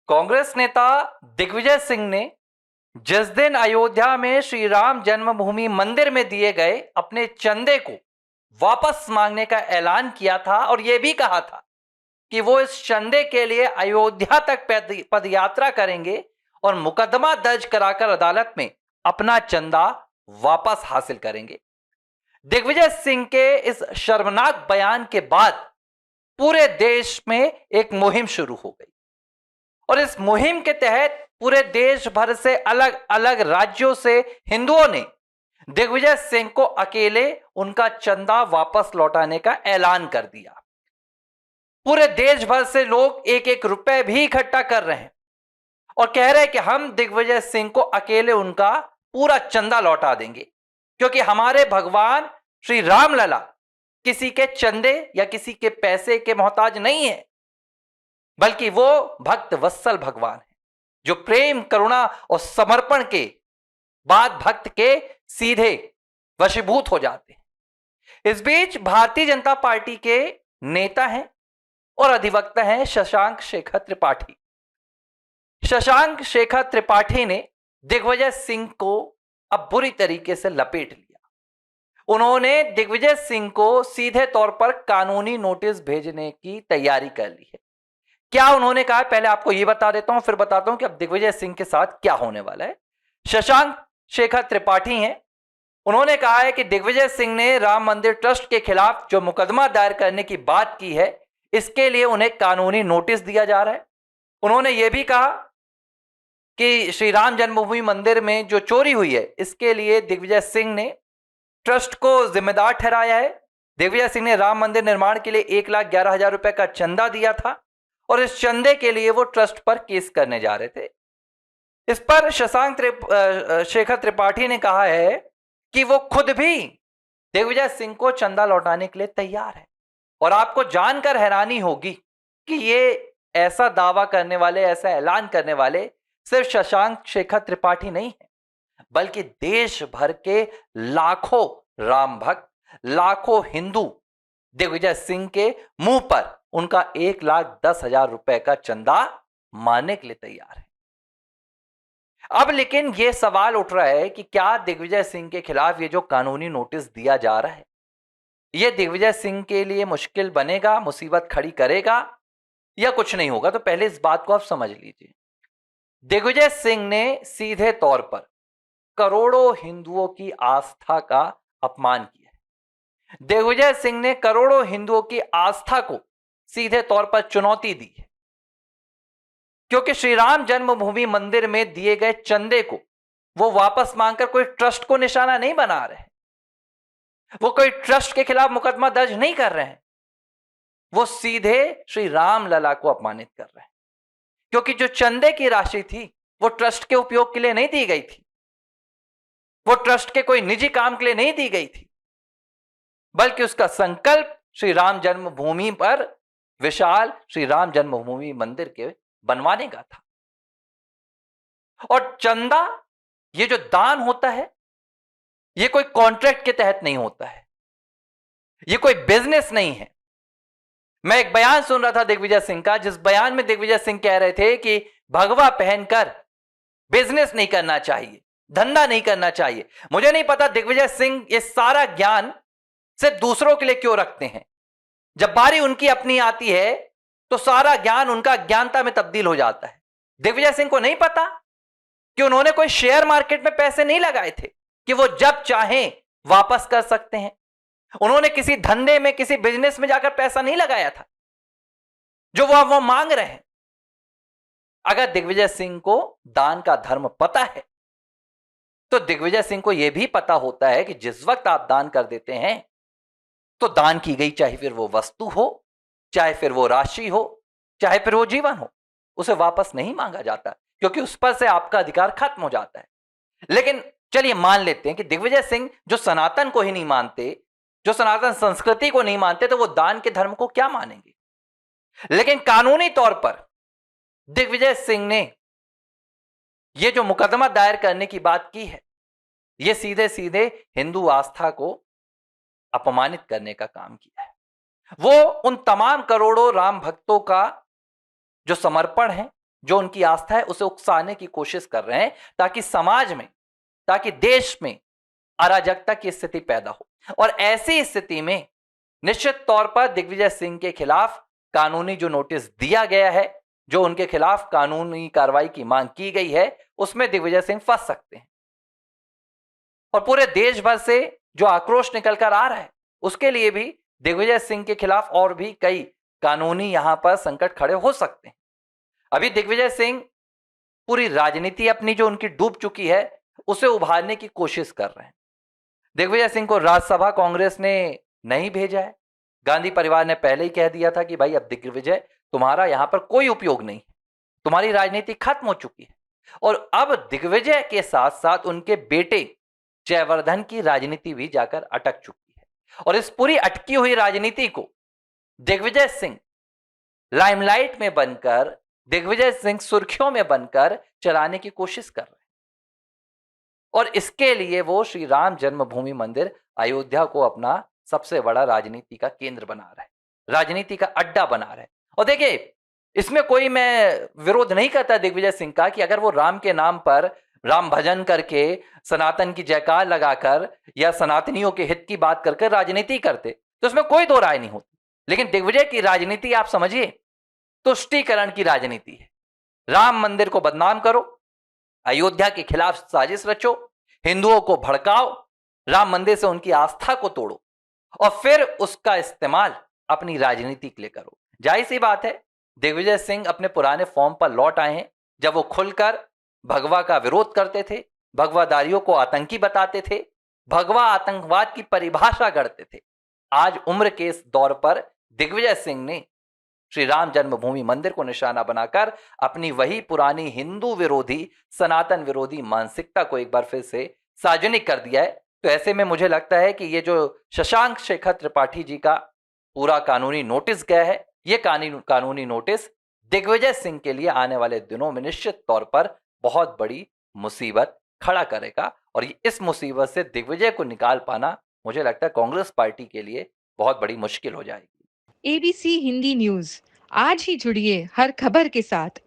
कांग्रेस नेता दिग्विजय सिंह ने जिस दिन अयोध्या में श्री राम जन्मभूमि मंदिर में दिए गए अपने चंदे को वापस मांगने का ऐलान किया था और यह भी कहा था कि वो इस चंदे के लिए अयोध्या तक पदयात्रा करेंगे और मुकदमा दर्ज कराकर अदालत में अपना चंदा वापस हासिल करेंगे। दिग्विजय सिंह के इस शर्मनाक बयान के बाद पूरे देश में एक मुहिम शुरू हो गई और इस मुहिम के तहत पूरे देश भर से अलग अलग राज्यों से हिंदुओं ने दिग्विजय सिंह को अकेले उनका चंदा वापस लौटाने का ऐलान कर दिया। पूरे देश भर से लोग एक एक रुपए भी इकट्ठा कर रहे हैं और कह रहे हैं कि हम दिग्विजय सिंह को अकेले उनका पूरा चंदा लौटा देंगे, क्योंकि हमारे भगवान श्री रामलला किसी के चंदे या किसी के पैसे के मोहताज नहीं है, बल्कि वो भक्त वत्सल भगवान है जो प्रेम, करुणा और समर्पण के बाद भक्त के सीधे वशीभूत हो जाते हैं। इस बीच भारतीय जनता पार्टी के नेता हैं और अधिवक्ता हैं शशांक शेखर त्रिपाठी। शशांक शेखर त्रिपाठी ने दिग्विजय सिंह को अब बुरी तरीके से लपेट लिया। उन्होंने दिग्विजय सिंह को सीधे तौर पर कानूनी नोटिस भेजने की तैयारी कर ली है। क्या उन्होंने कहा, पहले आपको यह बता देता हूं, फिर बताता हूं कि अब दिग्विजय सिंह के साथ क्या होने वाला है। शशांक शेखर त्रिपाठी हैं, उन्होंने कहा है कि दिग्विजय सिंह ने राम मंदिर ट्रस्ट के खिलाफ जो मुकदमा दायर करने की बात की है, इसके लिए उन्हें कानूनी नोटिस दिया जा रहा है। उन्होंने यह भी कहा कि श्री राम जन्मभूमि मंदिर में जो चोरी हुई है, इसके लिए दिग्विजय सिंह ने ट्रस्ट को जिम्मेदार ठहराया है। दिग्विजय सिंह ने राम मंदिर निर्माण के लिए 1,11,000 रुपए का चंदा दिया था और इस चंदे के लिए वो ट्रस्ट पर केस करने जा रहे थे। इस पर शशांक शेखर त्रिपाठी ने कहा है कि वो खुद भी दिग्विजय सिंह को चंदा लौटाने के लिए तैयार है। और आपको जानकर हैरानी होगी कि ये ऐसा दावा करने वाले, ऐसा ऐलान करने वाले सिर्फ शशांक शेखर त्रिपाठी नहीं है, बल्कि देश भर के लाखों राम भक्त, लाखों हिंदू दिग्विजय सिंह के मुंह पर उनका 1,10,000 रुपए का चंदा मारने के लिए तैयार है। अब लेकिन यह सवाल उठ रहा है कि क्या दिग्विजय सिंह के खिलाफ ये जो कानूनी नोटिस दिया जा रहा है, यह दिग्विजय सिंह के लिए मुश्किल बनेगा, मुसीबत खड़ी करेगा या कुछ नहीं होगा? तो पहले इस बात को आप समझ लीजिए। दिग्विजय सिंह ने सीधे तौर पर करोड़ों हिंदुओं की आस्था का अपमान किया है। दिग्विजय सिंह ने करोड़ों हिंदुओं की आस्था को सीधे तौर पर चुनौती दी है, क्योंकि श्री राम जन्मभूमि मंदिर में दिए गए चंदे को वो वापस मांगकर कोई ट्रस्ट को निशाना नहीं बना रहे हैं, वो कोई ट्रस्ट के खिलाफ मुकदमा दर्ज नहीं कर रहे हैं, वो सीधे श्री राम लला को अपमानित कर रहे हैं। क्योंकि जो चंदे की राशि थी वो ट्रस्ट के उपयोग के लिए नहीं दी गई थी, वो ट्रस्ट के कोई निजी काम के लिए नहीं दी गई थी, बल्कि उसका संकल्प श्री राम जन्मभूमि पर विशाल श्री राम जन्मभूमि मंदिर के बनवाने का था। और चंदा, ये जो दान होता है, ये कोई कॉन्ट्रैक्ट के तहत नहीं होता है, ये कोई बिजनेस नहीं है। मैं एक बयान सुन रहा था दिग्विजय सिंह का, जिस बयान में दिग्विजय सिंह कह रहे थे कि भगवा पहनकर बिजनेस नहीं करना चाहिए, धंधा नहीं करना चाहिए। मुझे नहीं पता दिग्विजय सिंह ये सारा ज्ञान सिर्फ दूसरों के लिए क्यों रखते हैं। जब बारी उनकी अपनी आती है तो सारा ज्ञान उनका ज्ञानता में तब्दील हो जाता है। दिग्विजय सिंह को नहीं पता कि उन्होंने कोई शेयर मार्केट में पैसे नहीं लगाए थे कि वो जब चाहें वापस कर सकते हैं। उन्होंने किसी धंधे में, किसी बिजनेस में जाकर पैसा नहीं लगाया था जो वो मांग रहे हैं। अगर दिग्विजय सिंह को दान का धर्म पता है तो दिग्विजय सिंह को यह भी पता होता है कि जिस वक्त आप दान कर देते हैं तो दान की गई, चाहे फिर वो वस्तु हो, चाहे फिर वो राशि हो, चाहे फिर वो जीवन हो, उसे वापस नहीं मांगा जाता, क्योंकि उस पर से आपका अधिकार खत्म हो जाता है। लेकिन चलिए मान लेते हैं कि दिग्विजय सिंह जो सनातन को ही नहीं मानते, जो सनातन संस्कृति को नहीं मानते, तो वो दान के धर्म को क्या मानेंगे? लेकिन कानूनी तौर पर दिग्विजय सिंह ने यह जो मुकदमा दायर करने की बात की है, यह सीधे सीधे हिंदू आस्था को अपमानित करने का काम किया है। वो उन तमाम करोड़ों राम भक्तों का जो समर्पण है, जो उनकी आस्था है उसे उकसाने की कोशिश कर रहे हैं, ताकि समाज में, ताकि देश में अराजकता की स्थिति पैदा हो। और ऐसी स्थिति में निश्चित तौर पर दिग्विजय सिंह के खिलाफ कानूनी जो नोटिस दिया गया है, जो उनके खिलाफ कानूनी कार्रवाई की मांग की गई है, उसमें दिग्विजय सिंह फंस सकते हैं। और पूरे देश भर से जो आक्रोश निकल कर आ रहा है, उसके लिए भी दिग्विजय सिंह के खिलाफ और भी कई कानूनी यहां पर संकट खड़े हो सकते हैं। अभी दिग्विजय सिंह पूरी राजनीति अपनी जो उनकी डूब चुकी है, उसे उभारने की कोशिश कर रहे हैं। दिग्विजय सिंह को राज्यसभा कांग्रेस ने नहीं भेजा है। गांधी परिवार ने पहले ही कह दिया था कि भाई अब दिग्विजय तुम्हारा यहां पर कोई उपयोग नहीं है, तुम्हारी राजनीति खत्म हो चुकी है। और अब दिग्विजय के साथ साथ उनके बेटे जयवर्धन की राजनीति भी जाकर अटक चुकी है। और इस पूरी अटकी हुई राजनीति को दिग्विजय सिंह लाइमलाइट में बनकर, दिग्विजय सिंह सुर्खियों में बनकर चलाने की कोशिश कर रहे हैं। और इसके लिए वो श्री राम जन्मभूमि मंदिर अयोध्या को अपना सबसे बड़ा राजनीति का केंद्र बना रहा है, राजनीति का अड्डा बना रहा है। और देखिए, इसमें कोई मैं विरोध नहीं करता दिग्विजय सिंह का कि अगर वो राम के नाम पर राम भजन करके, सनातन की जयकार लगाकर या सनातनियों के हित की बात करके राजनीति करते, तो उसमें कोई दो राय नहीं होती। लेकिन दिग्विजय की राजनीति आप समझिए, तुष्टीकरण की राजनीति है। राम मंदिर को बदनाम करो, अयोध्या के खिलाफ साजिश रचो, हिंदुओं को भड़काओ, राम मंदिर से उनकी आस्था को तोड़ो और फिर उसका इस्तेमाल अपनी राजनीति के लिए करो। जाहिर सी बात है, दिग्विजय सिंह अपने पुराने फॉर्म पर लौट आए हैं, जब वो खुलकर भगवा का विरोध करते थे, भगवादारियों को आतंकी बताते थे, भगवा आतंकवाद की परिभाषा गढ़ते थे। आज उम्र के इस दौर पर दिग्विजय सिंह ने श्री राम जन्मभूमि मंदिर को निशाना बनाकर अपनी वही पुरानी हिंदू विरोधी, सनातन विरोधी मानसिकता को एक बार फिर से सार्वजनिक कर दिया है। तो ऐसे में मुझे लगता है कि ये जो शशांक शेखर त्रिपाठी जी का पूरा कानूनी नोटिस गया है, ये कानूनी नोटिस दिग्विजय सिंह के लिए आने वाले दिनों में निश्चित तौर पर बहुत बड़ी मुसीबत खड़ा करेगा। और इस मुसीबत से दिग्विजय को निकाल पाना, मुझे लगता है कांग्रेस पार्टी के लिए बहुत बड़ी मुश्किल हो जाएगी। एबीसी हिंदी न्यूज, आज ही जुड़िए हर खबर के साथ